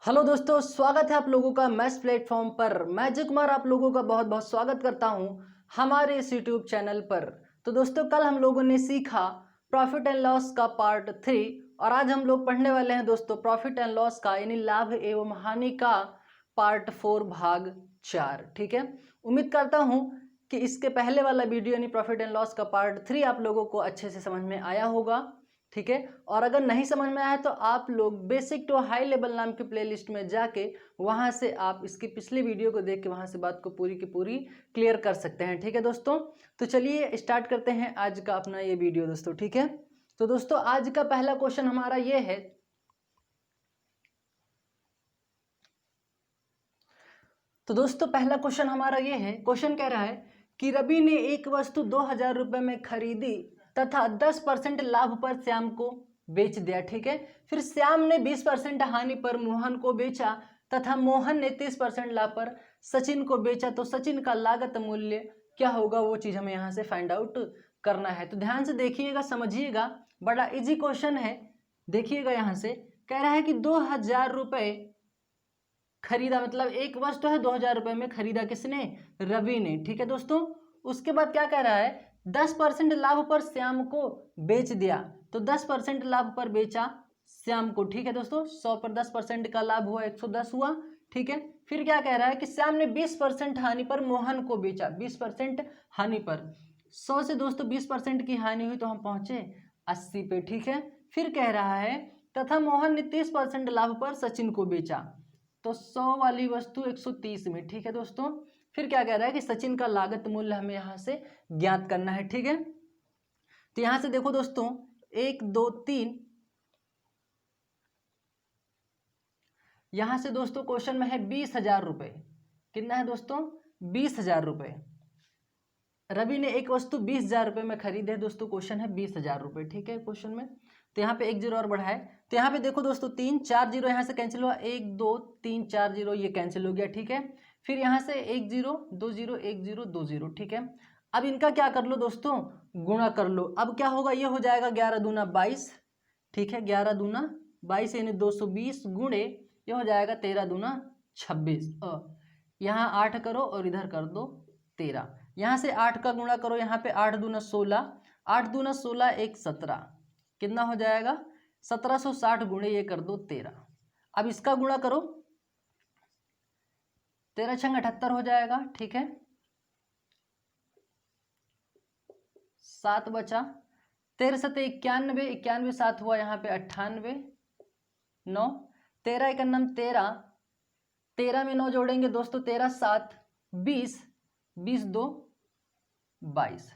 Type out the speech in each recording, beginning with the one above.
Hello दोस्तों, स्वागत है आप लोगों का मैथ्स प्लेटफॉर्म पर। मैं अजय कुमार आप लोगों का बहुत बहुत स्वागत करता हूं हमारे इस यूट्यूब चैनल पर। तो दोस्तों, कल हम लोगों ने सीखा प्रॉफिट एंड लॉस का पार्ट 3 और आज हम लोग पढ़ने वाले हैं दोस्तों प्रॉफिट एंड लॉस का यानी लाभ एवं हानि का पार्ट 4 भाग 4। ठीक है, उम्मीद करता हूं कि इसके पहले वाला वीडियो यानी प्रॉफिट एंड लॉस का पार्ट 3 आप लोगों को अच्छे से समझ में आया होगा। ठीक है, और अगर नहीं समझ में आया तो आप लोग बेसिक टू हाई लेवल नाम के प्लेलिस्ट में जाके वहां से आप इसकी पिछली वीडियो को देख के वहां से बात को पूरी की पूरी क्लियर कर सकते हैं। ठीक है दोस्तों, तो चलिए स्टार्ट करते हैं आज का अपना ये वीडियो दोस्तों। ठीक है, तो दोस्तों आज का पहला क्वेश्चन हमारा ये है। तो दोस्तों पहला क्वेश्चन हमारा ये है, क्वेश्चन कह रहा है कि रवि ने एक वस्तु 2,000 रुपए में खरीदी तथा 10% लाभ पर श्याम को बेच दिया। ठीक है, फिर श्याम ने 20% हानि पर मोहन को बेचा तथा मोहन ने 30% लाभ पर सचिन को बेचा। तो सचिन का लागत मूल्य क्या होगा, वो चीज हमें यहाँ से फाइंड आउट करना है। तो ध्यान से देखिएगा, समझिएगा, बड़ा इजी क्वेश्चन है। देखिएगा, यहाँ से कह रहा है कि 2,000 रुपए खरीदा, मतलब एक वस्तु है 2,000 रुपए में खरीदा किसने, रवि ने। ठीक है दोस्तों, उसके बाद क्या कह रहा है, 10% लाभ पर श्याम को बेच दिया। तो 10% लाभ पर बेचा श्याम को। ठीक है दोस्तों, 100 पर 10% का लाभ हुआ 110 हुआ। ठीक है, फिर क्या कह रहा है कि श्याम ने 20% हानि पर मोहन को बेचा। 20% हानि पर 100 से दोस्तों 20% की हानि हुई तो हम पहुंचे 80 पे। ठीक है, फिर कह रहा है तथा मोहन ने 30% लाभ पर सचिन को बेचा। तो 100 वाली वस्तु 130 में। ठीक है दोस्तों, फिर क्या कह रहा है कि सचिन का लागत मूल्य हमें यहां से ज्ञात करना है। ठीक है, तो यहां से देखो दोस्तों, 1 2 3, यहां से दोस्तों क्वेश्चन में है 20,000 रुपए। कितना है दोस्तों, 20,000 रुपए। रवि ने एक वस्तु 20,000 रुपए में खरीदे दोस्तों, क्वेश्चन है 20,000 रुपए। ठीक है, क्वेश्चन में तो यहाँ पे एक जीरो और बढ़ा है। तो यहाँ पे देखो दोस्तों, 3 4 जीरो यहाँ से कैंसिल हुआ, 1 2 3 4 जीरो ये कैंसिल हो गया। ठीक है, फिर यहाँ से 1 0 2 0 1 0 2 0। ठीक है, अब इनका क्या कर लो दोस्तों, गुणा कर लो। अब क्या होगा, ये हो जाएगा 11 दूना 22। ठीक है, 11 दूना 22 यानी 220 गुणे ये हो जाएगा 13 दूना 26। यहाँ 8 करो और इधर कर दो 13। यहाँ से 8 का गुणा करो, यहाँ पे 8 दूना 16, 8 दूना 16 1 17, कितना हो जाएगा 1760 गुणे ये कर दो 13। अब इसका गुणा करो, 13 छंग 78 हो जाएगा। ठीक है, 7 बचा, 13 सते 91, 91 7 हुआ यहाँ पे 98, 9 13 एक नम 13, 13 में 9 जोड़ेंगे दोस्तों, 13 7 20, 20 2 22।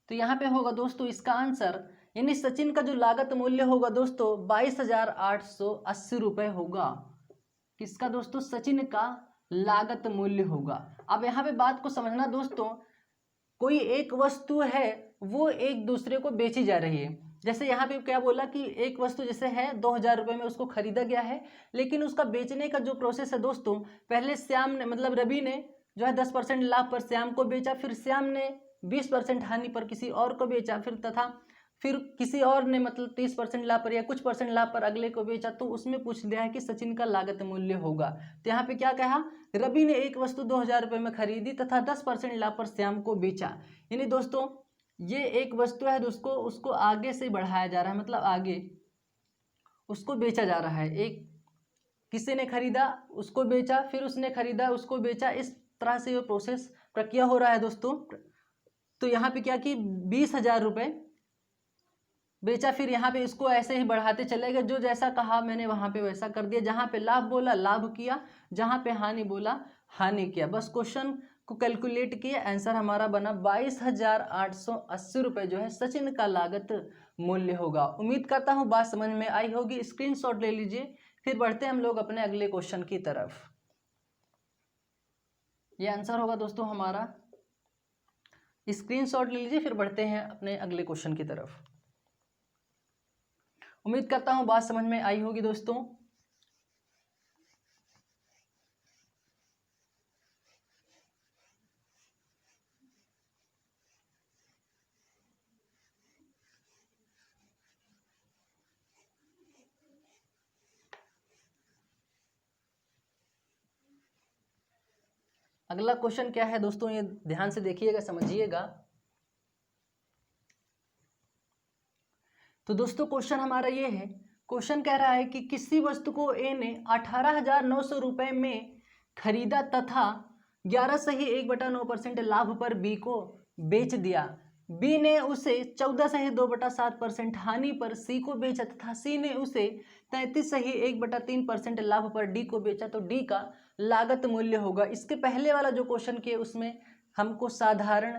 तो यहाँ पे होगा दोस्तों इसका आंसर, यानी सचिन का जो लागत मूल्य होगा दोस्तों 22,880 रुपए होगा। किसका दोस्तों, सचिन का लागत मूल्य होगा। अब यहाँ पे बात को समझना दोस्तों, कोई एक वस्तु है वो एक दूसरे को बेची जा रही है। जैसे यहाँ पे क्या बोला कि एक वस्तु जैसे है 2,000 रुपए में उसको खरीदा गया है, लेकिन उसका बेचने का जो प्रोसेस है दोस्तों, पहले श्याम ने मतलब रवि ने जो है 10% लाभ पर श्याम को बेचा, फिर श्याम ने 20% हानि पर किसी और को बेचा, फिर किसी और ने मतलब 30% लाभ पर या कुछ परसेंट लाभ पर अगले को बेचा। तो उसमें पूछ दिया है कि सचिन का लागत मूल्य होगा। तो यहाँ पे क्या कहा, रवि ने एक वस्तु 2,000 रुपए में खरीदी तथा 10% लाभ पर श्याम को बेचा। यानी दोस्तों ये एक वस्तु है दोस्तों, उसको आगे से बढ़ाया जा रहा है, मतलब आगे उसको बेचा जा रहा है। एक किसी ने खरीदा उसको बेचा, फिर उसने खरीदा उसको बेचा, इस तरह से ये प्रोसेस प्रक्रिया हो रहा है दोस्तों। तो यहाँ पे क्या कि 20,000 रुपए बेचा, फिर यहाँ पे इसको ऐसे ही बढ़ाते चले गए, जो जैसा कहा मैंने वहां पे वैसा कर दिया। जहां पे लाभ बोला लाभ किया, जहां पे हानि बोला हानि किया। बस क्वेश्चन को कैलकुलेट किए, आंसर हमारा बना 22,880 रुपए जो है सचिन का लागत मूल्य होगा। उम्मीद करता हूँ बात समझ में आई होगी। स्क्रीनशॉट ले लीजिए, फिर बढ़ते हैं हम लोग अपने अगले क्वेश्चन की तरफ। ये आंसर होगा दोस्तों हमारा, स्क्रीनशॉट ले लीजिए, फिर बढ़ते हैं अपने अगले क्वेश्चन की तरफ। उम्मीद करता हूं बात समझ में आई होगी दोस्तों। अगला क्वेश्चन क्या है दोस्तों, ये ध्यान से देखिएगा, समझिएगा। तो दोस्तों क्वेश्चन हमारा ये है, क्वेश्चन कह रहा है कि किसी वस्तु को ए ने 18,900 रुपये में खरीदा तथा 11.1/9% लाभ पर बी को बेच दिया। बी ने उसे 14.2/7% हानि पर सी को बेचा तथा सी ने उसे 33.1/3% लाभ पर डी को बेचा, तो डी का लागत मूल्य होगा। इसके पहले वाला जो क्वेश्चन किए उसमें हमको साधारण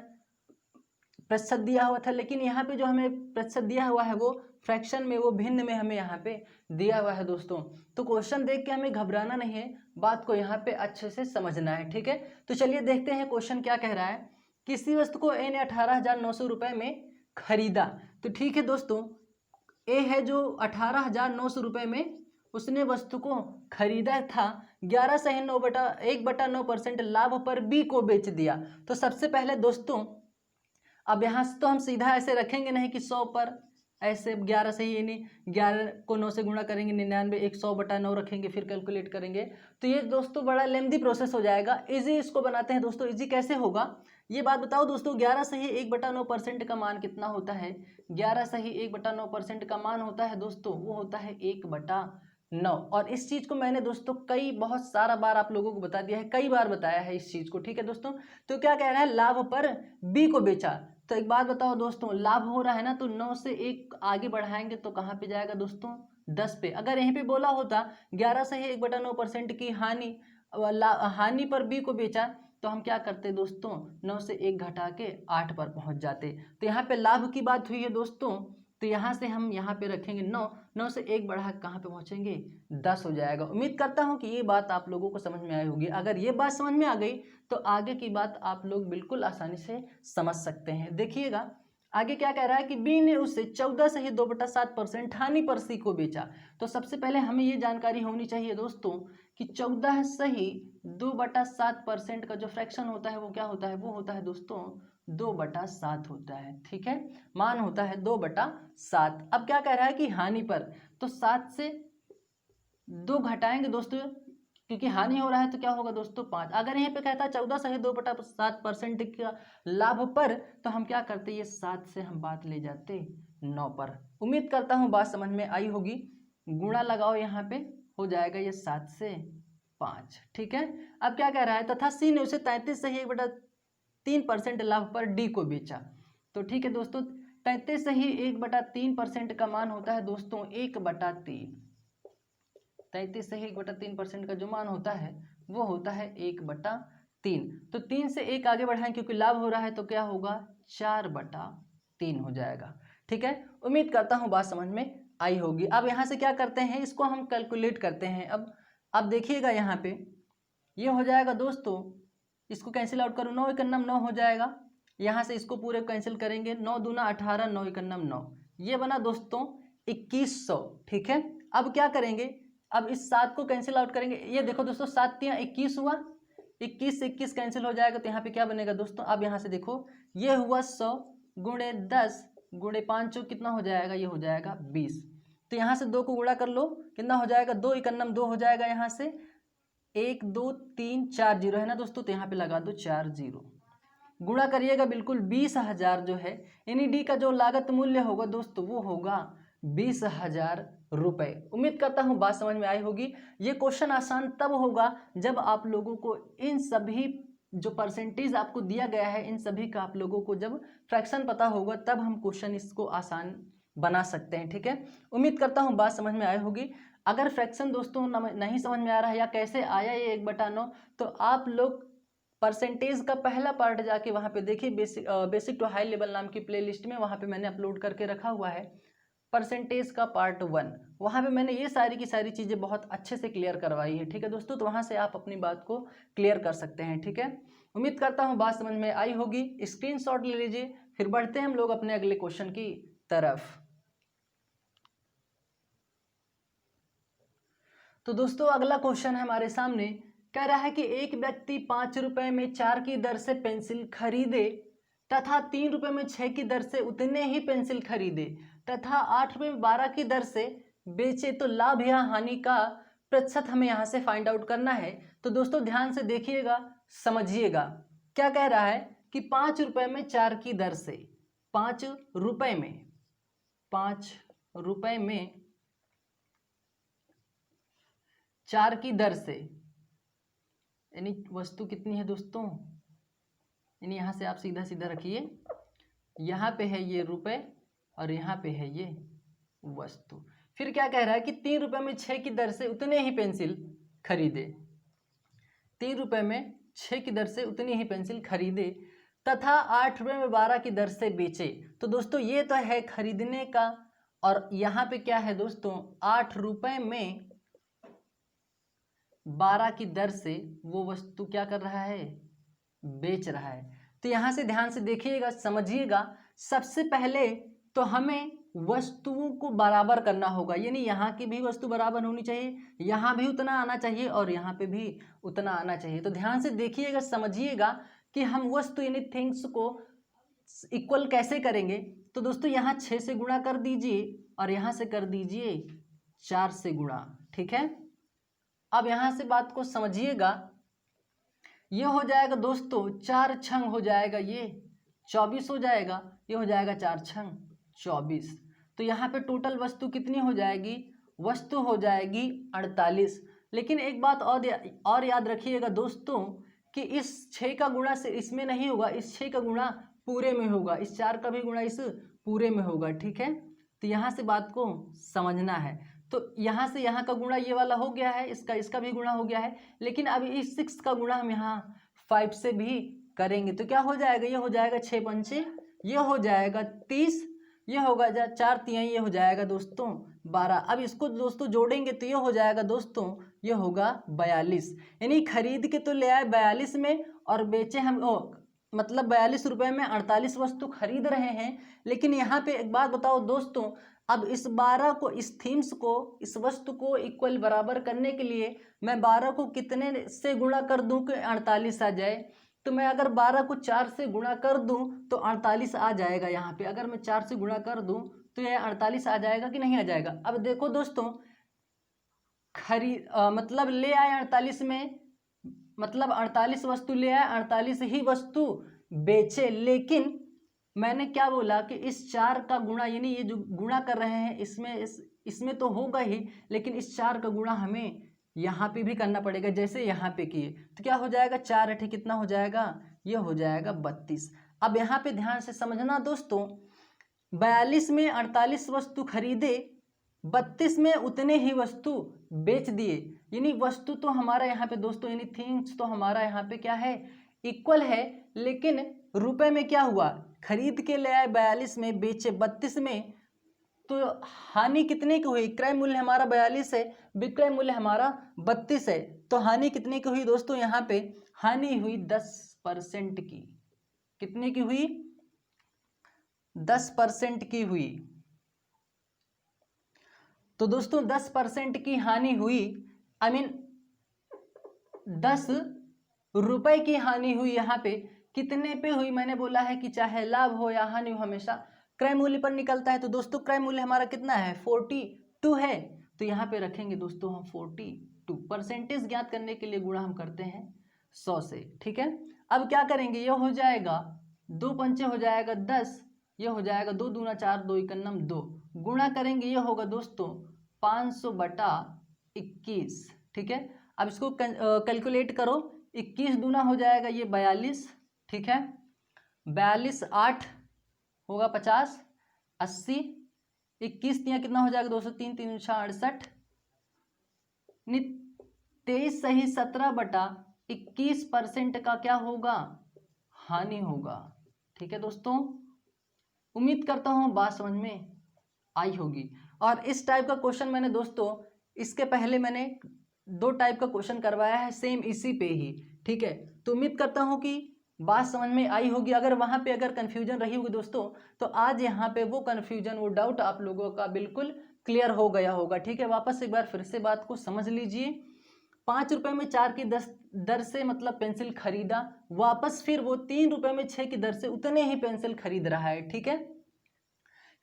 प्रतिशत दिया हुआ था, लेकिन यहाँ पे जो हमें प्रतिशत दिया हुआ है वो फ्रैक्शन में, वो भिन्न में हमें यहाँ पे दिया हुआ है दोस्तों। तो क्वेश्चन देख के हमें घबराना नहीं है, बात को यहाँ पे अच्छे से समझना है, ठीक है। तो चलिए देखते हैं क्वेश्चन क्या कह रहा है। किसी वस्तु को ए ने 18,900 रुपये में खरीदा, तो ठीक है दोस्तों, ए है जो 18,900 रुपये में उसने वस्तु को खरीदा था, 11.1/9% लाभ पर बी को बेच दिया। तो सबसे पहले दोस्तों, अब यहाँ से तो हम सीधा ऐसे रखेंगे नहीं कि 100 पर, ऐसे 11 से ही, यानी 11 को 9 से गुणा करेंगे, 99 100/9 रखेंगे, फिर कैलकुलेट करेंगे, तो ये दोस्तों बड़ा लेंथी प्रोसेस हो जाएगा। इजी इसको बनाते हैं दोस्तों। इजी कैसे होगा ये बात बताओ दोस्तों। 11.1/9% का मान कितना होता है? 11.1/9% का मान होता है दोस्तों, वो होता है 1/9। और इस चीज़ को मैंने दोस्तों बहुत सारा बार आप लोगों को बता दिया है, कई बार बताया है इस चीज़ को, ठीक है दोस्तों। तो क्या कह रहा है, लाभ पर बी को बेचा। तो एक बात बताओ दोस्तों, लाभ हो रहा है ना, तो 9 से 1 आगे बढ़ाएंगे तो कहाँ पे जाएगा दोस्तों? 10 पे। अगर यहीं पे बोला होता 11.1/9% की हानि पर बी को बेचा, तो हम क्या करते दोस्तों, 9 से 1 घटा के 8 पर पहुंच जाते। तो यहाँ पे लाभ की बात हुई है दोस्तों, तो यहाँ से हम यहाँ पे रखेंगे 9 से 1 बढ़ा के कहाँ पे पहुँचेंगे? 10 हो जाएगा। उम्मीद करता हूँ कि ये बात आप लोगों को समझ में आई होगी। अगर ये बात समझ में आ गई तो आगे की बात आप लोग बिल्कुल आसानी से समझ सकते हैं। देखिएगा आगे क्या कह रहा है कि बी ने उसे 14.2/7% हानि पर सी को बेचा। तो सबसे पहले हमें ये जानकारी होनी चाहिए दोस्तों कि 14.2/7% का जो फ्रैक्शन होता है वो क्या होता है? वो होता है दोस्तों 2/7 होता है, ठीक है। मान होता है 2/7। अब क्या कह रहा है कि हानि पर, तो 7 से 2 घटाएंगे दोस्तों, क्योंकि हानि हो रहा है तो क्या होगा दोस्तों 5। अगर यहाँ पे कहता है 14.2/7% का लाभ पर, तो हम क्या करते, ये 7 से हम बात ले जाते 9 पर। उम्मीद करता हूँ बात समझ में आई होगी। गुणा लगाओ, यहाँ पे हो जाएगा ये 7 से 5, ठीक है। अब क्या कह रहा है, तथा सी ने उसे 33.1/3% लाभ पर डी को बेचा। तो ठीक है दोस्तों, 33.1/3% का मान होता है दोस्तों 1/3। 33.1/3% का जो मान होता है वो होता है 1/3। तो 3 से 1 आगे बढ़ाएं क्योंकि लाभ हो रहा है, तो क्या होगा 4/3 हो जाएगा, ठीक है। उम्मीद करता हूँ बात समझ में आई होगी। अब यहाँ से क्या करते हैं, इसको हम कैलकुलेट करते हैं। अब देखिएगा यहाँ पे ये हो जाएगा दोस्तों, इसको कैंसिल आउट करो, 9 एकन्नम 9 हो जाएगा। यहाँ से इसको पूरे कैंसिल करेंगे, 9 दूना 18, 9 एकन्नम 9, ये बना दोस्तों 2100, ठीक है। अब क्या करेंगे, अब इस 7 को कैंसिल आउट करेंगे। ये देखो दोस्तों 7 × 21 हुआ, 21 से 21 कैंसिल हो जाएगा, तो यहाँ पे क्या बनेगा दोस्तों, अब यहाँ से देखो ये हुआ 100 × 10 × 5 कितना हो जाएगा, ये हो जाएगा 20। तो यहाँ से 2 को गुणा कर लो, कितना हो जाएगा, 2 एकन्नम 2 हो जाएगा। यहाँ से 1 2 3 4 जीरो है ना दोस्तों, तो यहाँ पे लगा दो 4 जीरो, गुणा करिएगा बिल्कुल 20,000 जो है, यानी डी का जो लागत मूल्य होगा दोस्तों वो होगा 20,000 रुपये। उम्मीद करता हूँ बात समझ में आई होगी। ये क्वेश्चन आसान तब होगा जब आप लोगों को इन सभी जो परसेंटेज आपको दिया गया है, इन सभी का आप लोगों को जब फ्रैक्शन पता होगा, तब हम क्वेश्चन इसको आसान बना सकते हैं, ठीक है। उम्मीद करता हूँ बात समझ में आई होगी। अगर फ्रैक्शन दोस्तों नहीं समझ में आ रहा है या कैसे आया ये 1/9, तो आप लोग परसेंटेज का पहला पार्ट जाके वहाँ पे देखिए, बेसिक टू हाई लेवल नाम की प्लेलिस्ट में, वहाँ पे मैंने अपलोड करके रखा हुआ है परसेंटेज का पार्ट 1। वहाँ पे मैंने ये सारी की सारी चीज़ें बहुत अच्छे से क्लियर करवाई है, ठीक है दोस्तों। तो वहाँ से आप अपनी बात को क्लियर कर सकते हैं, ठीक है। उम्मीद करता हूँ बात समझ में आई होगी। स्क्रीनशॉट ले लीजिए, फिर बढ़ते हैं हम लोग अपने अगले क्वेश्चन की तरफ। तो दोस्तों अगला क्वेश्चन है हमारे सामने, कह रहा है कि एक व्यक्ति 5 रुपये में 4 की दर से पेंसिल खरीदे तथा 3 रुपये में 6 की दर से उतने ही पेंसिल खरीदे तथा 8 रुपये में 12 की दर से बेचे, तो लाभ या हानि का प्रतिशत हमें यहाँ से फाइंड आउट करना है। तो दोस्तों ध्यान से देखिएगा, समझिएगा क्या कह रहा है कि 5 रुपए में 4 की दर से, 5 रुपए में 4 की दर से, यानी वस्तु कितनी है दोस्तों, यानी यहाँ से आप सीधा सीधा रखिए, यहाँ पे है ये रुपए और यहाँ पे है ये वस्तु। फिर क्या कह रहा है कि 3 रुपए में 6 की दर से उतने ही पेंसिल खरीदे, 3 रुपए में 6 की दर से उतनी ही पेंसिल खरीदे तथा 8 रुपए में 12 की दर से बेचे। तो दोस्तों ये तो है खरीदने का, और यहाँ पे क्या है दोस्तों, 8 रुपए में 12 की दर से वो वस्तु क्या कर रहा है, बेच रहा है। तो यहाँ से ध्यान से देखिएगा, समझिएगा। सबसे पहले तो हमें वस्तुओं को बराबर करना होगा, यानी यहाँ की भी वस्तु बराबर होनी चाहिए, यहाँ भी उतना आना चाहिए और यहाँ पे भी उतना आना चाहिए। तो ध्यान से देखिएगा, समझिएगा कि हम वस्तु यानी थिंग्स को इक्वल कैसे करेंगे। तो दोस्तों यहाँ 6 से गुणा कर दीजिए और यहाँ से कर दीजिए 4 से गुणा, ठीक है। अब यहाँ से बात को समझिएगा, ये हो जाएगा दोस्तों 4 छंग हो जाएगा, ये 24 हो जाएगा, ये हो जाएगा 4 छंग 24। तो यहाँ पे टोटल वस्तु कितनी हो जाएगी, वस्तु हो जाएगी 48। लेकिन एक बात और याद रखिएगा दोस्तों कि इस 6 का गुणा से इसमें नहीं होगा, इस 6 का गुणा पूरे में होगा, इस 4 का भी गुणा इस पूरे में होगा, ठीक है। तो यहाँ से बात को समझना है। तो यहाँ से यहाँ का गुणा ये वाला हो गया है, इसका भी गुणा हो गया है, लेकिन अब इस 6 का गुणा हम यहाँ 5 से भी करेंगे। तो क्या हो जाएगा, ये हो जाएगा 6 पंचे, ये हो जाएगा 30, ये होगा 4 तिहाई, ये हो जाएगा दोस्तों 12। अब इसको दोस्तों जोड़ेंगे तो ये हो जाएगा दोस्तों, ये होगा 42। यानी खरीद के तो ले आए 42 में और बेचे हम मतलब 42 रुपए में 48 वस्तु खरीद रहे हैं। लेकिन यहाँ पे एक बात बताओ दोस्तों, अब इस 12 को, इस थीम्स को, इस वस्तु को इक्वल बराबर करने के लिए मैं 12 को कितने से गुणा कर दूं कि 48 आ जाए। तो मैं अगर 12 को 4 से गुणा कर दूं तो 48 आ जाएगा। यहाँ पे अगर मैं 4 से गुणा कर दूं तो यह 48 आ जाएगा कि नहीं आ जाएगा। अब देखो दोस्तों, मतलब ले आए 48 में, मतलब 48 वस्तु ले आए, 48 ही वस्तु बेचे। लेकिन मैंने क्या बोला कि इस 4 का गुणा, यानी ये जो गुणा कर रहे हैं इसमें तो होगा ही, लेकिन इस 4 का गुणा हमें यहाँ पे भी करना पड़ेगा, जैसे यहाँ पे किए। तो क्या हो जाएगा, 4 8 कितना हो जाएगा, ये हो जाएगा 32। अब यहाँ पे ध्यान से समझना दोस्तों, 42 में 48 वस्तु खरीदे, 32 में उतने ही वस्तु बेच दिए। यानी वस्तु तो हमारा यहाँ पे दोस्तों, यानी थिंग्स तो हमारा यहाँ पे क्या है, इक्वल है। लेकिन रुपए में क्या हुआ, खरीद के ले आए 42 में, बेचे 32 में, तो हानि कितने की हुई, क्रय मूल्य हमारा 42 है, विक्रय मूल्य हमारा 32 है। तो हानि कितने की हुई दोस्तों, यहाँ पे हानि हुई 10% की। कितने की हुई, 10% की हुई। तो दोस्तों 10% की हानि हुई, आई मीन 10 रुपए की हानि हुई। यहाँ पे कितने पे हुई, मैंने बोला है कि चाहे लाभ हो या हानि हो हमेशा क्रय मूल्य पर निकलता है। तो दोस्तों क्रय मूल्य हमारा कितना है, 42 है। तो यहाँ पे रखेंगे दोस्तों हम 42। परसेंटेज ज्ञात करने के लिए गुणा हम करते हैं 100 से, ठीक है। अब क्या करेंगे, ये हो जाएगा 2 पंचे हो जाएगा 10, ये हो जाएगा 2 दूना 4, 2 एकन्नम 2, गुणा करेंगे ये होगा दोस्तों 500/21, ठीक है। अब इसको कैलकुलेट करो, 21 दूना हो जाएगा ये 42, ठीक है। 42 8 होगा 50, 80, 21 तिया कितना हो जाएगा 203, 3 68, 23 सही 17/21% का क्या होगा, हानि होगा, ठीक है दोस्तों। उम्मीद करता हूँ बात समझ में आई होगी। और इस टाइप का क्वेश्चन मैंने दोस्तों इसके पहले मैंने 2 टाइप का क्वेश्चन करवाया है सेम इसी पे ही, ठीक है। तो उम्मीद करता हूँ कि बात समझ में आई होगी। अगर वहाँ पे अगर कन्फ्यूजन रही होगी दोस्तों, तो आज यहाँ पे वो कन्फ्यूजन, वो डाउट आप लोगों का बिल्कुल क्लियर हो गया होगा, ठीक है। वापस एक बार फिर से बात को समझ लीजिए। 5 रुपए में 4 की दर से मतलब पेंसिल खरीदा, वापस फिर वो 3 रुपए में 6 की दर से उतने ही पेंसिल खरीद रहा है, ठीक है।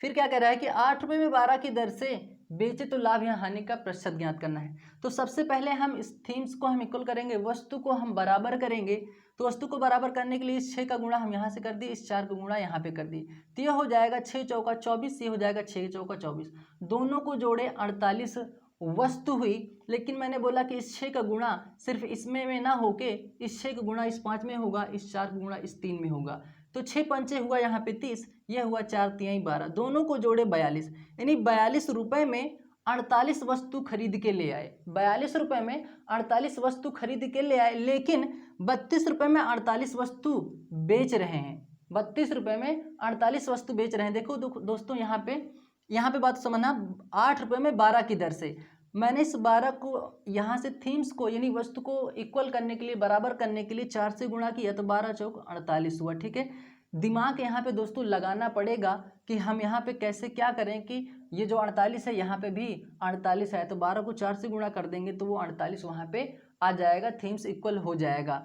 फिर क्या कह रहा है कि 8 रुपए में 12 की दर से बेचे तो लाभ या हानि का प्रतिशत ज्ञात करना है। तो सबसे पहले हम इस थीम्स को हम इक्वल करेंगे, वस्तु को हम बराबर करेंगे। तो वस्तु को बराबर करने के लिए इस 6 का गुणा हम यहाँ से कर दिए, इस 4 का गुणा यहाँ पे कर दिए, तो ये हो जाएगा 6 चौका 24, ये हो जाएगा 6 चौका 24। दोनों को जोड़े 48 वस्तु हुई। लेकिन मैंने बोला कि इस 6 का गुणा सिर्फ इसमें में ना होके इस 6 का गुणा इस 5 में होगा, इस 4 का गुणा इस 3 में होगा। तो 6 पंचे हुआ यहाँ पे 30, यह हुआ 4 तिहाई 12, दोनों को जोड़े 42, यानी 42 रुपये में 48 वस्तु खरीद के ले आए। 42 रुपये में 48 वस्तु खरीद के ले आए, लेकिन 32 रुपये में 48 वस्तु बेच रहे हैं। 32 रुपये में 48 वस्तु बेच रहे हैं। देखो दोस्तों, यहाँ पे बात समझना, 8 रुपये में 12 की दर से मैंने इस 12 को यहाँ से थीम्स को यानी वस्तु को इक्वल करने के लिए, बराबर करने के लिए 4 से गुणा किया, तो 12 चौक 48 हुआ। ठीक है, दिमाग यहाँ पे दोस्तों लगाना पड़ेगा कि हम यहाँ पे कैसे क्या करें कि ये जो 48 है यहाँ पे भी 48 है, तो 12 को 4 से गुणा कर देंगे तो वो 48 वहाँ पे आ जाएगा, थीम्स इक्वल हो जाएगा।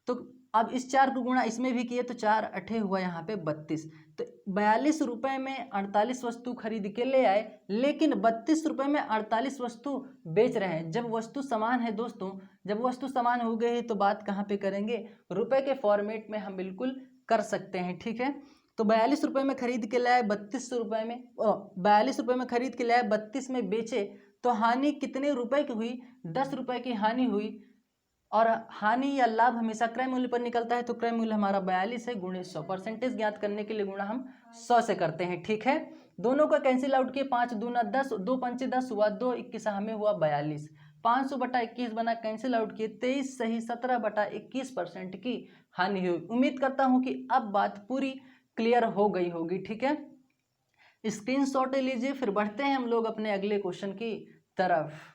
तो अब इस 4 को गुणा इसमें भी किए तो 4 अठे हुआ यहाँ पे 32। तो 42 रुपये में 48 वस्तु खरीद के ले आए, लेकिन 32 रुपये में 48 वस्तु बेच रहे हैं। जब वस्तु समान है दोस्तों, जब वस्तु समान हो गई है तो बात कहाँ पे करेंगे, रुपए के फॉर्मेट में हम बिल्कुल कर सकते हैं। ठीक है, तो 42 रुपये में खरीद के लाए, 32 रुपये में 42 रुपये में खरीद के लाए, 32 में बेचे, तो हानि कितने रुपए की हुई, 10 रुपये की हानि हुई। और हानि या लाभ हमेशा क्रय मूल्य पर निकलता है, तो क्रय मूल्य हमारा 42 है, गुणे 100। परसेंटेज ज्ञात करने के लिए गुणा हम 100 से करते हैं। ठीक है, दोनों का कैंसिल आउट किए, 5 दूना 10, 2 पंचे 10 हुआ, 2 21 हमें हुआ 42, 500 बटा 21 बना, कैंसिल आउट किए, 23 सही 17 बटा 21% की हानि हुई। उम्मीद करता हूं कि अब बात पूरी क्लियर हो गई होगी। ठीक है, स्क्रीनशॉट लीजिए, फिर बढ़ते हैं हम लोग अपने अगले क्वेश्चन की तरफ।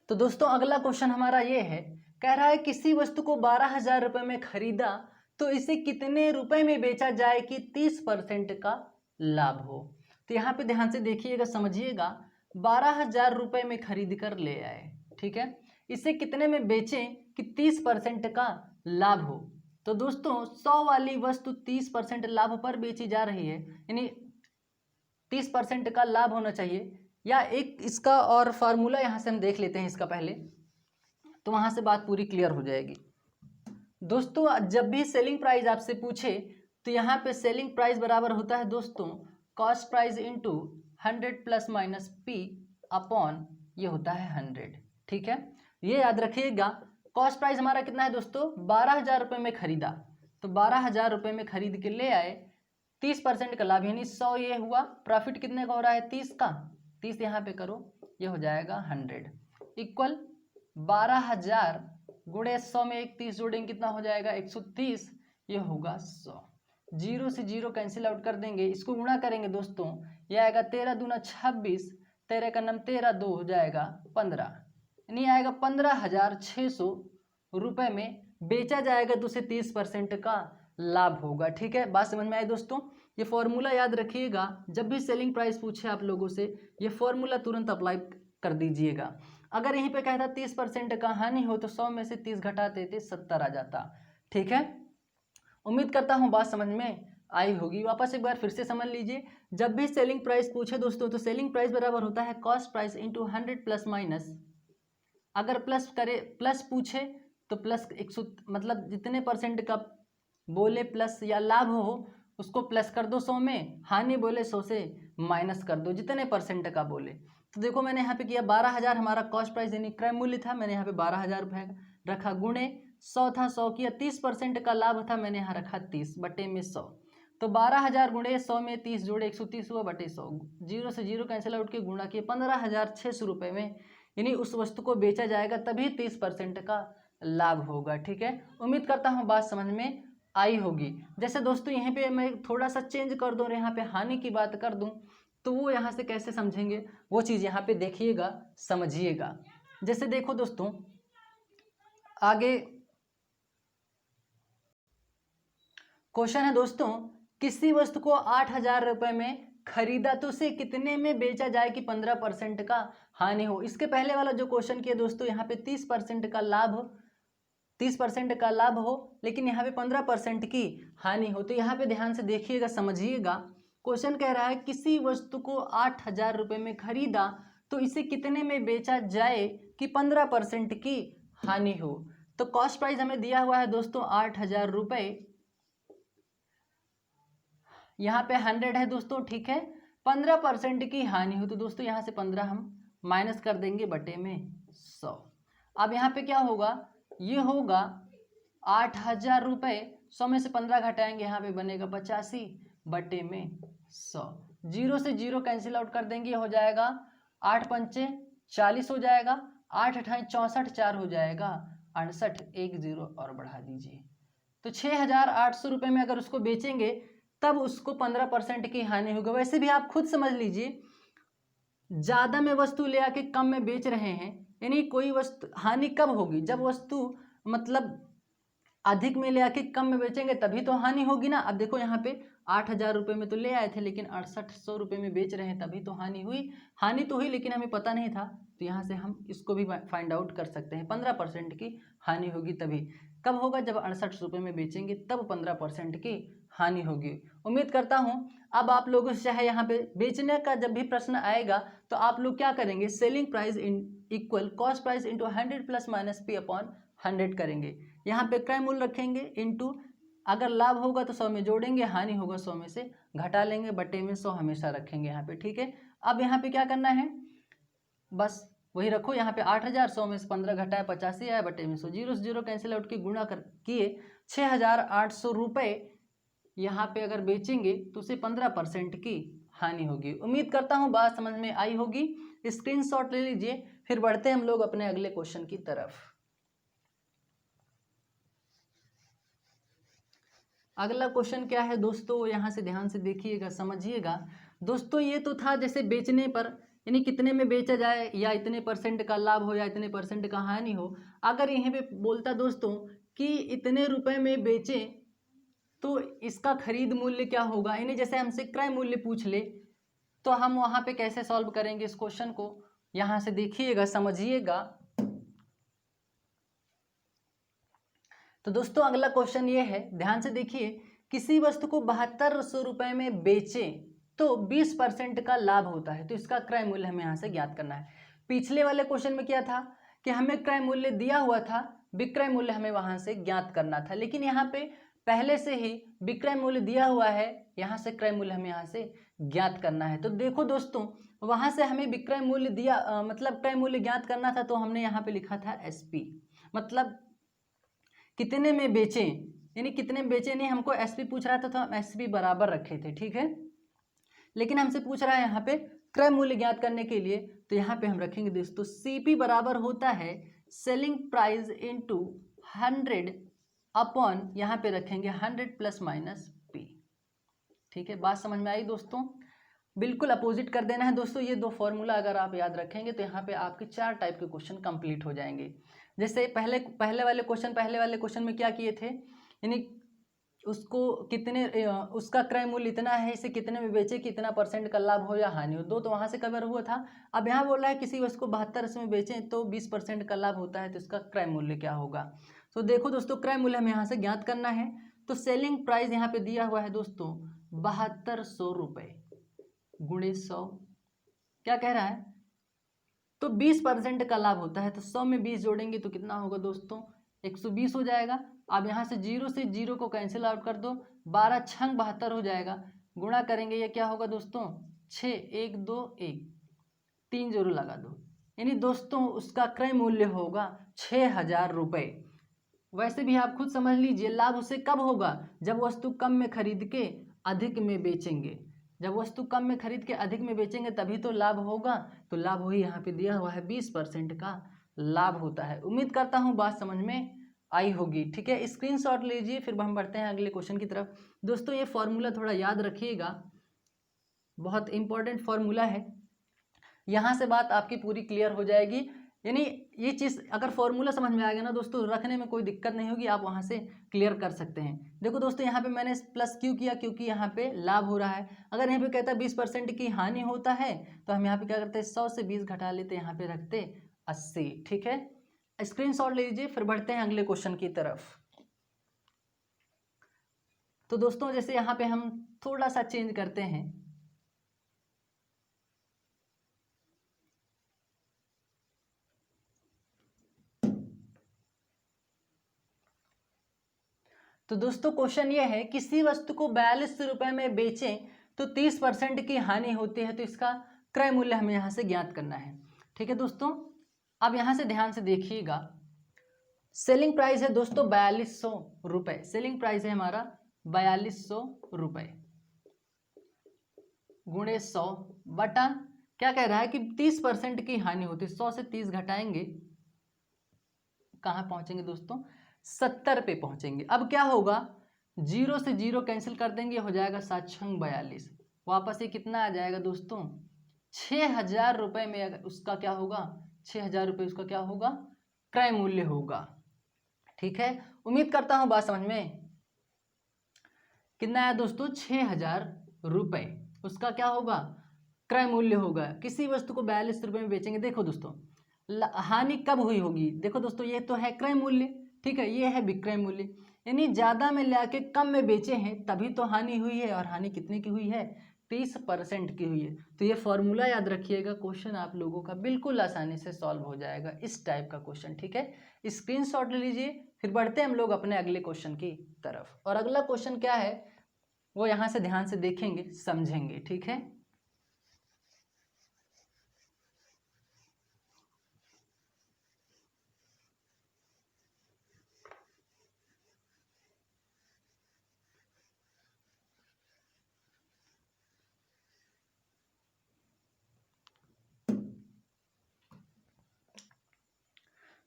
तो दोस्तों अगला क्वेश्चन हमारा ये है, कह रहा है किसी वस्तु को 12,000 रुपये में खरीदा तो इसे कितने रुपए में बेचा जाए कि 30% का लाभ हो। तो यहाँ पे ध्यान से देखिएगा, समझिएगा, 12,000 रुपये में खरीद कर ले आए, ठीक है, इसे कितने में बेचें कि 30% का लाभ हो। तो दोस्तों 100 वाली वस्तु 30% लाभ पर बेची जा रही है, यानी 30% का लाभ होना चाहिए। या एक इसका और फार्मूला यहाँ से हम देख लेते हैं इसका पहले, तो वहाँ से बात पूरी क्लियर हो जाएगी। दोस्तों जब भी सेलिंग प्राइस आपसे पूछे तो यहाँ पे सेलिंग प्राइस बराबर होता है दोस्तों cost price into 100 plus minus P upon ये होता है 100। ठीक है, ये याद रखिएगा। कॉस्ट प्राइस हमारा कितना है दोस्तों, 12,000 रुपये में खरीदा, तो 12,000 रुपये में खरीद के ले आए, 30% का लाभ यानी 100 ये हुआ, प्रॉफिट कितने का हो रहा है 30 का, 30 यहाँ पे करो, ये हो जाएगा 100 इक्वल 12,000 गुणे 100 में एक 30 जोड़ेंगे कितना हो जाएगा 130, ये होगा 100। 0 से 0 कैंसिल आउट कर देंगे, इसको गुणा करेंगे दोस्तों, ये आएगा 13 दूना 26, 13 का नाम 13, 2 हो जाएगा 15, यानी आएगा 15,600 रुपये में बेचा जाएगा, तो उसे 30% का लाभ होगा। ठीक है, बात समझ में आई दोस्तों। ये फॉर्मूला याद रखिएगा, जब भी सेलिंग प्राइस पूछे आप लोगों से ये फॉर्मूला तुरंत अप्लाई कर दीजिएगा। अगर यहीं पे कहता 30% का हानि हो तो 100 में से 30 घटाते थे 70 आ जाता। ठीक है, उम्मीद करता हूँ बात समझ में आई होगी। वापस एक बार फिर से समझ लीजिए, जब भी सेलिंग प्राइस पूछे दोस्तों तो सेलिंग प्राइस बराबर होता है cost price into 100 plus minus, अगर प्लस करे प्लस पूछे तो प्लस 100 मतलब जितने परसेंट का बोले प्लस या लाभ हो उसको प्लस कर दो 100 में, हानि बोले 100 से माइनस कर दो जितने परसेंट का बोले। तो देखो मैंने यहाँ पे किया 12,000 हमारा कॉस्ट प्राइस यानी क्रय मूल्य था, मैंने यहाँ पे 12,000 रुपये रखा, गुणे 100 था, 100 किया, 30% का लाभ था, मैंने यहाँ रखा 30 बटे में 100, तो 12,000 गुणे 100 में 30 जोड़े 130 हुआ बटे 100, 0 से 0 कैंसिल आउट के गुणा किए 15,600 रुपये में, यानी उस वस्तु को बेचा जाएगा तभी 30% का लाभ होगा। ठीक है, उम्मीद करता हूँ बात समझ में आई होगी। जैसे दोस्तों यहाँ पे मैं थोड़ा सा चेंज कर दूँ और यहाँ पे हानि की बात कर दूँ तो वो यहाँ से कैसे समझेंगे वो चीज़ यहाँ पे देखिएगा, समझिएगा। जैसे देखो दोस्तों आगे क्वेश्चन है दोस्तों, किसी वस्तु को 8,000 रुपये में खरीदा तो उसे कितने में बेचा जाए कि 15% का हानि हो। इसके पहले वाला जो क्वेश्चन किया दोस्तों, यहाँ पे 30% का लाभ, 30% का लाभ हो, लेकिन यहाँ पे 15% की हानि हो। तो यहाँ पे ध्यान से देखिएगा, समझिएगा। क्वेश्चन कह रहा है किसी वस्तु को 8,000 रुपये में खरीदा तो इसे कितने में बेचा जाए कि 15% की हानि हो। तो कॉस्ट प्राइस हमें दिया हुआ है दोस्तों 8,000 रुपये, यहाँ पे 100 है दोस्तों, ठीक है। 15% की हानि हो तो दोस्तों यहाँ से 15 हम माइनस कर देंगे बटे में 100। अब यहाँ पे क्या होगा, ये होगा 8,000 रुपये, 100 में से 15 घटाएंगे, यहाँ पे बनेगा 85 बटे में 100। 0 से 0 कैंसिल आउट कर देंगे, हो जाएगा 8 पंचे 40 हो जाएगा, 8 अठाई 64, 4 हो जाएगा 68, 1 0 और बढ़ा दीजिए। तो 6,800 रुपये में अगर उसको बेचेंगे तब उसको 15% की हानि होगी। वैसे भी आप खुद समझ लीजिए, ज़्यादा में वस्तु ले आके कम में बेच रहे हैं, यानी कोई वस्तु हानि कब होगी, जब वस्तु मतलब अधिक में ले आके कम में बेचेंगे तभी तो हानि होगी ना। अब देखो यहाँ पे 8,000 रुपये में तो ले आए थे, लेकिन 6800 रुपये में बेच रहे हैं, तभी तो हानि हुई। हानि तो हुई लेकिन हमें पता नहीं था, तो यहाँ से हम इसको भी फाइंड आउट कर सकते हैं। 15% की हानि होगी तभी, कब होगा, जब 68 रुपये में बेचेंगे तब 15% की हानि होगी। उम्मीद करता हूँ अब आप लोगों से चाहे यहाँ पे बेचने का जब भी प्रश्न आएगा तो आप लोग क्या करेंगे, selling price equal cost price into 100 plus minus P upon 100 करेंगे। यहाँ पे क्रय मूल्य रखेंगे इंटू, अगर लाभ होगा तो 100 में जोड़ेंगे, हानि होगा 100 में से घटा लेंगे, बटे में 100 हमेशा रखेंगे यहाँ पे, ठीक है। अब यहाँ पे क्या करना है, बस वही रखो, यहाँ पे 8,000, 100 में से 15 घटाया 85 आया, बटे में 100, 0 से 0 कैंसिल आउट की गुणा कर किए 6,800 रुपये यहाँ पे अगर बेचेंगे तो उसे 15% की हानि होगी। उम्मीद करता हूँ बात समझ में आई होगी। स्क्रीनशॉट ले लीजिए, फिर बढ़ते हैं हम लोग अपने अगले क्वेश्चन की तरफ। अगला क्वेश्चन क्या है दोस्तों, यहाँ से ध्यान से देखिएगा, समझिएगा। दोस्तों ये तो था जैसे बेचने पर, यानी कितने में बेचा जाए, या इतने % का लाभ हो या इतने % का हानि हो। अगर यहाँ पे बोलता दोस्तों कि इतने रुपए में बेचें तो इसका खरीद मूल्य क्या होगा, यानी जैसे हमसे क्रय मूल्य पूछ ले तो हम वहाँ पे कैसे सॉल्व करेंगे इस क्वेश्चन को, यहाँ से देखिएगा, समझिएगा। तो दोस्तों अगला क्वेश्चन ये है, ध्यान से देखिए, किसी वस्तु को 7200 रुपये में बेचें तो 20% का लाभ होता है, तो इसका क्रय मूल्य हमें यहाँ से ज्ञात करना है। पिछले वाले क्वेश्चन में क्या था कि हमें क्रय मूल्य दिया हुआ था, विक्रय मूल्य हमें वहाँ से ज्ञात करना था, लेकिन यहाँ पे पहले से ही विक्रय मूल्य दिया हुआ है, यहाँ से क्रय मूल्य हमें यहाँ से ज्ञात करना है। तो देखो दोस्तों, वहाँ से हमें विक्रय मूल्य दिया मतलब क्रय मूल्य ज्ञात करना था, तो हमने यहाँ पे लिखा था SP, मतलब कितने में बेचें, यानी कितने में बेचें, नहीं हमको SP पूछ रहा था तो हम SP बराबर रखे थे, ठीक है। लेकिन हमसे पूछ रहा है यहाँ पे क्रय मूल्य ज्ञात करने के लिए, तो यहाँ पे हम रखेंगे दोस्तों CP बराबर होता है सेलिंग प्राइस इंटू 100 अपॉन, यहाँ पे रखेंगे 100 प्लस माइनस P, ठीक है। बात समझ में आई दोस्तों, बिल्कुल अपोजिट कर देना है दोस्तों। ये दो फॉर्मूला अगर आप याद रखेंगे तो यहाँ पे आपके 4 टाइप के क्वेश्चन कंप्लीट हो जाएंगे। जैसे पहले वाले क्वेश्चन में क्या किए थे, यानी उसको कितने उसका क्रय मूल्य इतना है, इसे कितने में बेचे, कितना % का लाभ हो या हानि हो, दो तो वहाँ से कवर हुआ था। अब यहाँ बोल रहा है किसी वस्तु को 72 में बेचें तो 20% का लाभ होता है, तो इसका क्रय मूल्य क्या होगा। तो देखो दोस्तों, क्रय मूल्य हमें यहाँ से ज्ञात करना है, तो सेलिंग प्राइस यहाँ पे दिया हुआ है दोस्तों 7200 रुपये गुणे 100, क्या कह रहा है, तो 20% का लाभ होता है, तो 100 में 20 जोड़ेंगे तो कितना होगा दोस्तों, 120 हो जाएगा। अब यहाँ से 0 से 0 को कैंसिल आउट कर दो, 12 छंग 72 हो जाएगा, गुणा करेंगे ये क्या होगा दोस्तों 6, 1 2 1 3 0 लगा दो, यानी दोस्तों उसका क्रय मूल्य होगा 6,000 रुपये। वैसे भी आप खुद समझ लीजिए, लाभ उसे कब होगा, जब वस्तु कम में खरीद के अधिक में बेचेंगे, जब वस्तु कम में खरीद के अधिक में बेचेंगे तभी तो लाभ होगा। तो लाभ वही यहाँ पे दिया हुआ है, 20% का लाभ होता है। उम्मीद करता हूँ बात समझ में आई होगी, ठीक है। स्क्रीनशॉट लीजिए, फिर हम बढ़ते हैं अगले क्वेश्चन की तरफ। दोस्तों ये फॉर्मूला थोड़ा याद रखिएगा, बहुत इंपॉर्टेंट फॉर्मूला है, यहाँ से बात आपकी पूरी क्लियर हो जाएगी। यानी ये चीज़ अगर फॉर्मूला समझ में आ गया ना दोस्तों, रखने में कोई दिक्कत नहीं होगी, आप वहाँ से क्लियर कर सकते हैं। देखो दोस्तों यहाँ पे मैंने प्लस क्यों किया, क्योंकि यहाँ पे लाभ हो रहा है। अगर यहाँ पे कहता है 20% की हानि होता है तो हम यहाँ पे क्या करते हैं, 100 से 20 घटा लेते, यहाँ पे रखते 80। ठीक है, स्क्रीनशॉट ले लीजिए, फिर बढ़ते हैं अगले क्वेश्चन की तरफ। तो दोस्तों जैसे यहाँ पे हम थोड़ा सा चेंज करते हैं, तो दोस्तों क्वेश्चन ये है, किसी वस्तु को 42 रुपए में बेचें तो 30% की हानि होती है, तो इसका क्रय मूल्य हमें यहाँ से ज्ञात करना है। ठीक है दोस्तों, अब यहाँ से ध्यान से देखिएगा, सेलिंग प्राइस है दोस्तों 4200 रुपये, सेलिंग प्राइस है हमारा 4200 रुपये गुणे 100 बटा क्या कह रहा है कि 30% की हानि होती है, 100 से 30 घटाएंगे, कहाँ पहुँचेंगे दोस्तों, 70 पे पहुंचेंगे। अब क्या होगा, 0 से 0 कैंसिल कर देंगे, हो जाएगा 7 छंग 42, वापस ये कितना आ जाएगा दोस्तों, 6000 रुपये में अगर उसका क्या होगा, 6000 रुपये उसका क्या होगा, क्रय मूल्य होगा। ठीक है, उम्मीद करता हूं बात समझ में। कितना आया दोस्तों, 6000 रुपये उसका क्या होगा, क्रय मूल्य होगा। किसी वस्तु को 42 रुपये में बेचेंगे। देखो दोस्तों हानि कब हुई होगी, देखो दोस्तों ये तो है क्रय मूल्य, ठीक है, ये है विक्रय मूल्य, यानी ज़्यादा में लाके कम में बेचे हैं तभी तो हानि हुई है, और हानि कितने की हुई है, 30% की हुई है। तो ये फॉर्मूला याद रखिएगा, क्वेश्चन आप लोगों का बिल्कुल आसानी से सॉल्व हो जाएगा, इस टाइप का क्वेश्चन। ठीक है, स्क्रीनशॉट ले लीजिए, फिर बढ़ते हैं हम लोग अपने अगले क्वेश्चन की तरफ। और अगला क्वेश्चन क्या है वो यहाँ से ध्यान से देखेंगे, समझेंगे। ठीक है,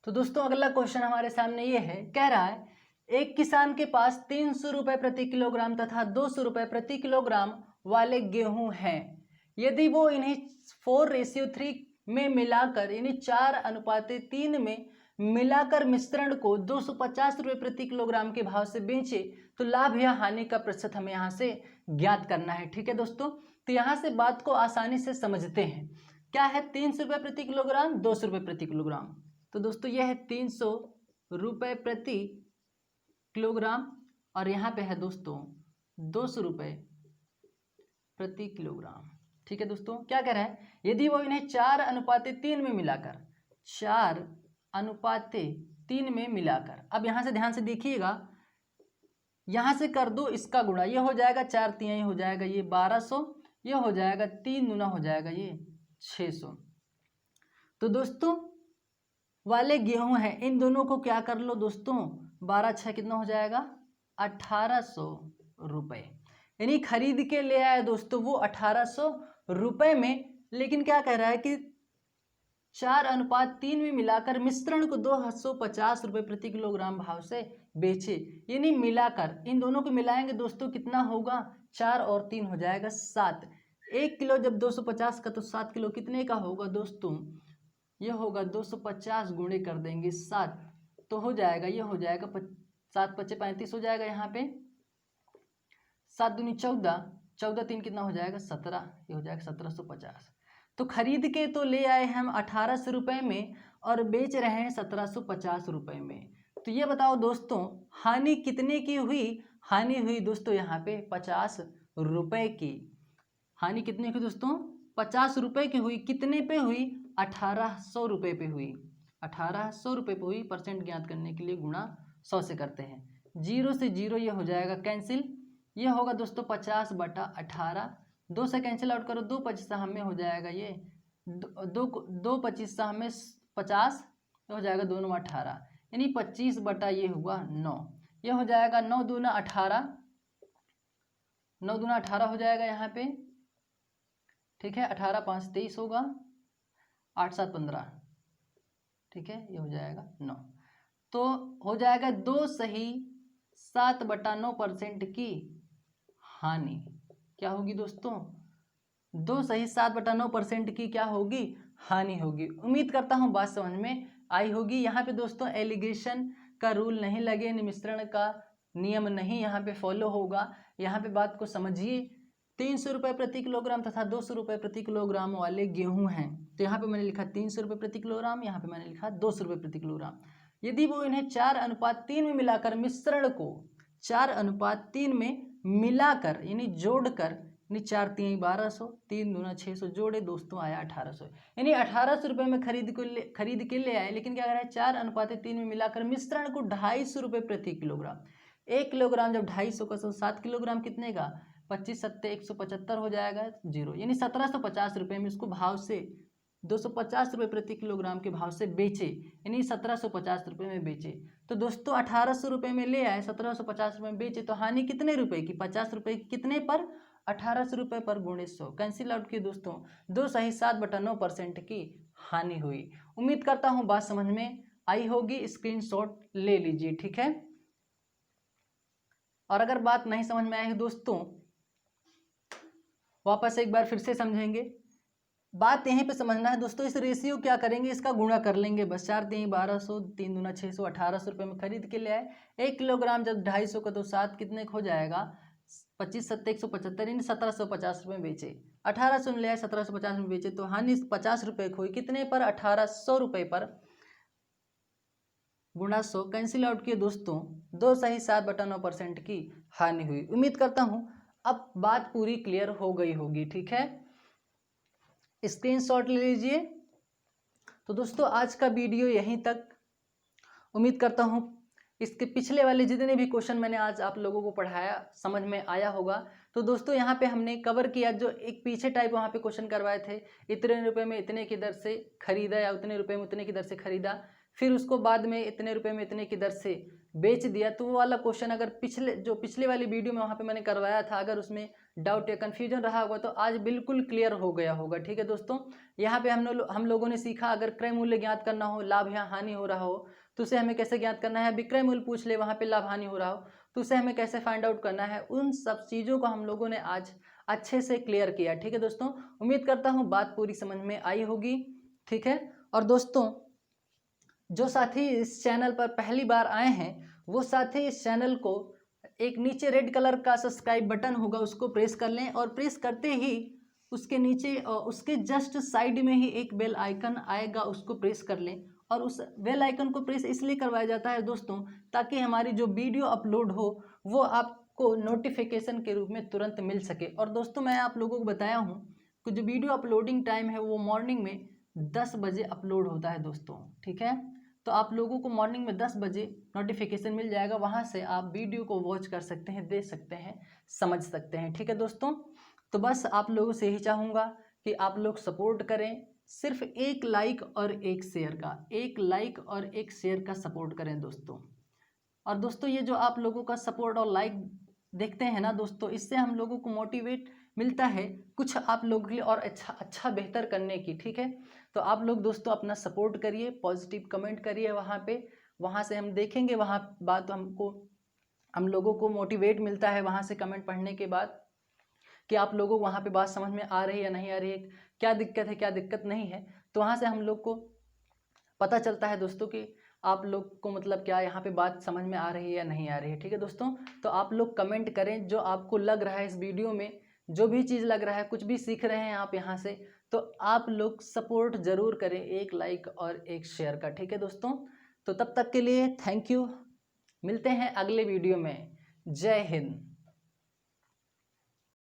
तो दोस्तों अगला क्वेश्चन हमारे सामने ये है, कह रहा है एक किसान के पास 300 रुपये प्रति किलोग्राम तथा 200 रुपये प्रति किलोग्राम वाले गेहूं हैं। यदि वो इन्हें 4:3 में मिलाकर, यानी 4:3 में मिलाकर मिश्रण को 250 रुपये प्रति किलोग्राम के भाव से बेचे तो लाभ या हानि का प्रतिशत हमें यहाँ से ज्ञात करना है। ठीक है दोस्तों, तो यहाँ से बात को आसानी से समझते हैं। क्या है, 300 रुपये प्रति किलोग्राम, 200 रुपये प्रति किलोग्राम। तो दोस्तों यह है 300 रुपये प्रति किलोग्राम, और यहाँ पे है दोस्तों 200 रुपये प्रति किलोग्राम। ठीक है दोस्तों, क्या कह रहा है, यदि वो इन्हें 4:3 में मिलाकर, 4:3 में मिलाकर, अब यहाँ से ध्यान से देखिएगा, यहाँ से कर दो इसका गुणा, ये हो जाएगा 4 तिहाई हो जाएगा ये 1200, ये हो जाएगा 3 दूना हो जाएगा ये 600। तो दोस्तों वाले गेहूं है, इन दोनों को क्या कर लो दोस्तों, 12 6 कितना हो जाएगा, 1800 रुपये, यानी खरीद के ले आए दोस्तों वो 1800 रुपये में, लेकिन क्या कह रहा है कि 4:3 में मिलाकर मिश्रण को 250 रुपये प्रति किलोग्राम भाव से बेचे, यानी मिलाकर इन दोनों को मिलाएंगे दोस्तों, कितना होगा, 4 और 3 हो जाएगा 7, 1 किलो जब 250 का तो 7 किलो कितने का होगा दोस्तों, ये होगा 250 गुणे कर देंगे 7, तो हो जाएगा, ये हो जाएगा 7 × 5 = 35 हो जाएगा, यहाँ पे 7 दूनी 14, 14 3 कितना हो जाएगा 17, ये हो जाएगा 1750। तो खरीद के तो ले आए हम 1800 रुपये में और बेच रहे हैं 1750 रुपये में। तो ये बताओ दोस्तों हानि कितने की हुई, हानि हुई दोस्तों यहाँ पे 50 रुपये की, हानि कितने की दोस्तों, 50 रुपये की हुई, कितने पे हुई, 1800 रुपये पे हुई, 1800 रुपये पे हुई। परसेंट ज्ञात करने के लिए गुणा 100 से करते हैं, 0 से 0 ये हो जाएगा कैंसिल, ये होगा दोस्तों 50/18, 2 से कैंसिल आउट करो, 2 25 हमें हो जाएगा ये 2 25 हमें 50, हो जाएगा 2 9 18, यानी 25 बटा ये हुआ 9, ये हो जाएगा 9 दूना 18, 9 दूना 18 हो जाएगा यहाँ पे। ठीक है, 18 5 23 होगा, 8 7 15, ठीक है, ये हो जाएगा 9, तो हो जाएगा 2 सही 7/9% की हानि। क्या होगी दोस्तों, 2 सही 7/9% की क्या होगी, हानि होगी। उम्मीद करता हूँ बात समझ में आई होगी। यहाँ पे दोस्तों एलिगेशन का रूल नहीं लगे, मिश्रण का नियम नहीं यहाँ पे फॉलो होगा। यहाँ पे बात को समझिए, 300 रुपये प्रति किलोग्राम तथा 200 रुपये प्रति किलोग्राम वाले गेहूं हैं, तो यहाँ पे मैंने लिखा 300 रुपये प्रति किलोग्राम, यहाँ पे मैंने लिखा 200 रुपये प्रति किलोग्राम। यदि वो इन्हें 4:3 में मिलाकर, मिश्रण को 4:3 में मिलाकर यानी जोड़कर, यानी 4 3 1200, 3 दूना 600 जोड़े दोस्तों आया 1800, यानी 1800 रुपये में खरीद के ले आए। लेकिन क्या कर रहा है, 4:3 में मिलाकर मिश्रण को 250 रुपये प्रति किलोग्राम। 1 किलोग्राम जब 250 का 7 किलोग्राम कितने का, 25 सत्ते 175 हो जाएगा जीरो, यानी 1750 रुपये में इसको भाव से 250 रुपये प्रति किलोग्राम के भाव से बेचे, यानी 1750 रुपये में बेचे। तो दोस्तों 1800 रुपये में ले आए, 1750 रुपये में बेचे, तो हानि कितने रुपए की, 50 रुपये की, कितने पर, 1800 रुपये पर गुणे 100, कैंसिल आउट की दोस्तों, 2 सही 7/9% की हानि हुई। उम्मीद करता हूँ बात समझ में आई होगी, स्क्रीनशॉट ले लीजिए, ठीक है। और अगर बात नहीं समझ में आई दोस्तों, वापस एक बार फिर से समझेंगे। बात यहीं पे समझना है दोस्तों, इस रेशियो क्या करेंगे, इसका गुणा कर लेंगे बस। 4 3 1200, 3 दूना 600, 1800 रुपये में खरीद के ले आए। 1 किलोग्राम जब 250 का, तो 7 कितने हो जाएगा, 25 सत्ते 175, यानी 1750 रुपये में बेचे। 1800 में ले आए, 1750 में बेचे, तो हानि 50 रुपये हुई, कितने पर, 1800 रुपये पर गुणा 100, कैंसिल आउट किए दोस्तों, 2 सही 7/9% की हानि हुई। उम्मीद करता हूँ अब बात पूरी क्लियर हो गई होगी, ठीक है। स्क्रीनशॉट ले लीजिए। तो दोस्तों आज का वीडियो यहीं तक। उम्मीद करता हूँ इसके पिछले वाले जितने भी क्वेश्चन मैंने आज आप लोगों को पढ़ाया समझ में आया होगा। तो दोस्तों यहाँ पे हमने कवर किया, जो एक पीछे टाइप वहाँ पे क्वेश्चन करवाए थे, इतने रुपए में इतने की दर से खरीदा या उतने रुपए में उतने की दर से खरीदा, फिर उसको बाद में इतने रुपए में इतने की दर से बेच दिया। तो वो वाला क्वेश्चन अगर पिछले वाली वीडियो में वहाँ पे मैंने करवाया था, अगर उसमें डाउट या कन्फ्यूजन रहा होगा तो आज बिल्कुल क्लियर हो गया होगा, ठीक है दोस्तों। यहाँ पे हम लोगों ने सीखा, अगर क्रय मूल्य ज्ञात करना हो, लाभ या हानि हो रहा हो, तो उसे हमें कैसे ज्ञात करना है। विक्रय मूल्य पूछ ले, वहाँ पे लाभ हानि हो रहा हो, तो उसे हमें कैसे फाइंड आउट करना है। उन सब चीज़ों को हम लोगों ने आज अच्छे से क्लियर किया, ठीक है दोस्तों। उम्मीद करता हूँ बात पूरी समझ में आई होगी, ठीक है। और दोस्तों जो साथी इस चैनल पर पहली बार आए हैं, वो साथी इस चैनल को एक नीचे रेड कलर का सब्सक्राइब बटन होगा, उसको प्रेस कर लें, और प्रेस करते ही उसके नीचे उसके जस्ट साइड में ही एक बेल आइकन आएगा, उसको प्रेस कर लें। और उस बेल आइकन को प्रेस इसलिए करवाया जाता है दोस्तों, ताकि हमारी जो वीडियो अपलोड हो वो आपको नोटिफिकेशन के रूप में तुरंत मिल सके। और दोस्तों मैं आप लोगों को बताया हूँ कि जो वीडियो अपलोडिंग टाइम है वो मॉर्निंग में 10 बजे अपलोड होता है दोस्तों, ठीक है। तो आप लोगों को मॉर्निंग में 10 बजे नोटिफिकेशन मिल जाएगा, वहाँ से आप वीडियो को वॉच कर सकते हैं, देख सकते हैं, समझ सकते हैं, ठीक है दोस्तों। तो बस आप लोगों से यही चाहूँगा कि आप लोग सपोर्ट करें, सिर्फ एक लाइक और एक शेयर का, एक लाइक और एक शेयर का सपोर्ट करें दोस्तों। और दोस्तों ये जो आप लोगों का सपोर्ट और लाइक देखते हैं ना दोस्तों, इससे हम लोगों को मोटिवेट मिलता है कुछ आप लोगों के लिए और अच्छा बेहतर करने की, ठीक है। तो आप लोग दोस्तों अपना सपोर्ट करिए, पॉजिटिव कमेंट करिए वहाँ पे, वहाँ से हम देखेंगे, वहाँ बात हम लोगों को मोटिवेट मिलता है वहाँ से कमेंट पढ़ने के बाद, कि आप लोगों को वहाँ पे बात समझ में आ रही है या नहीं आ रही है, क्या दिक्कत है क्या दिक्कत नहीं है। तो वहाँ से हम लोग को पता चलता है दोस्तों कि आप लोग को मतलब क्या यहाँ पे बात समझ में आ रही है या नहीं आ रही है, ठीक है दोस्तों। तो आप लोग कमेंट करें, जो आपको लग रहा है इस वीडियो में जो भी चीज़ लग रहा है, कुछ भी सीख रहे हैं आप यहाँ से, तो आप लोग सपोर्ट ज़रूर करें, एक लाइक और एक शेयर का, ठीक है दोस्तों। तो तब तक के लिए थैंक यू, मिलते हैं अगले वीडियो में। जय हिंद।